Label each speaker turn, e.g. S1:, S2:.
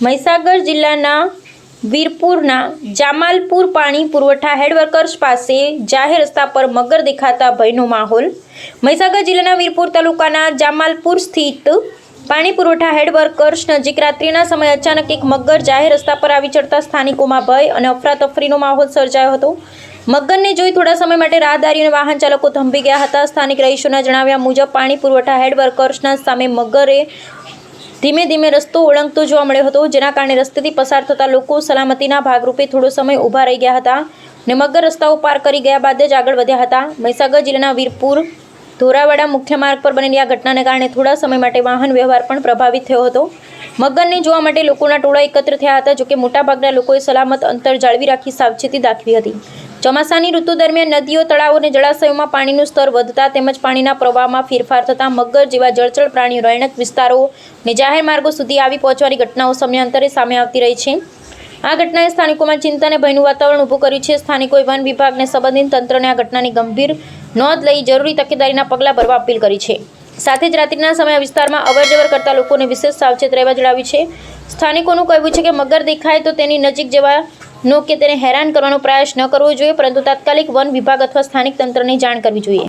S1: મહીસાગર જિલ્લાના વીરપુરના જામાલપુર પાણી પુરવઠા હેડવર્કર્સ પાસે જાહેર રસ્તા પર મગર દેખાતા ભયનો માહોલ। મહીસાગર જિલ્લાના વીરપુર તાલુકાના જામાલપુર સ્થિત પાણી પુરવઠા હેડવર્કર્સ નજીક રાત્રિના સમયે અચાનક એક મગર જાહેર રસ્તા પર આવી ચડતા સ્થાનિકોમાં ભય અને અફરાતફરીનો માહોલ સર્જાયો હતો। મગરને જોઈ થોડા સમય માટે રાહદારીઓ અને વાહન ચાલકો થંભી ગયા હતા। સ્થાનિક રહીશોના જણાવ્યા મુજબ પાણી પુરવઠા હેડવર્કર્સના સામે મગરે ધીમે ધીમે રસ્તો ઓળંગતો જોવા મળ્યો હતો, જેના કારણે રસ્તેથી પસાર થતા લોકો સલામતીના ભાગરૂપે થોડો સમય ઊભા રહી ગયા હતા અને મગર રસ્તાઓ પાર કરી ગયા બાદ જ આગળ વધ્યા હતા। મહીસાગર જિલ્લાના વીરપુર ધોરાવાડા મુખ્ય માર્ગ પર બનેલી આ ઘટનાને કારણે થોડા સમય માટે વાહન વ્યવહાર પણ પ્રભાવિત થયો હતો। મગરને જોવા માટે લોકોના ટોળા એકત્ર થયા હતા, જોકે મોટાભાગના લોકોએ સલામત અંતર જાળવી રાખી સાવચેતી દાખવી હતી। ચોમાસાની ઋતુ દરમિયાન નદીઓ, તળાવો અને જળાશયોમાં પાણીનું સ્તર વધતા તેમજ પાણીના પ્રવાહમાં ફેરફાર થતાં મગર જેવા જળચર પ્રાણીઓ રહેણાંક વિસ્તારો અને જાહેર માર્ગો સુધી આવી પહોંચવાની ઘટનાઓ સમયાંતરે સામે આવતી રહી છે। આ ઘટનાએ સ્થાનિકોમાં ચિંતા અને ભયનું વાતાવરણ ઊભું કર્યું છે। સ્થાનિકોએ વન વિભાગને સંબંધિત તંત્રને આ ઘટનાની ગંભીર નોંધ લઈ જરૂરી તકેદારીના પગલાં ભરવા અપીલ કરી છે। સાથે જ રાત્રિના સમયે વિસ્તારમાં અવરજવર કરતા લોકોને વિશેષ સાવચેત રહેવા જણાવ્યું છે। સ્થાનિકોનું કહેવું છે કે મગર દેખાય તો તેની નજીક જવાનો કે તેને હેરાન કરવાનો પ્રયાસ ન કરવો જોઈએ, પરંતુ તાત્કાલિક વન વિભાગ અથવા સ્થાનિક તંત્રને જાણ કરવી જોઈએ।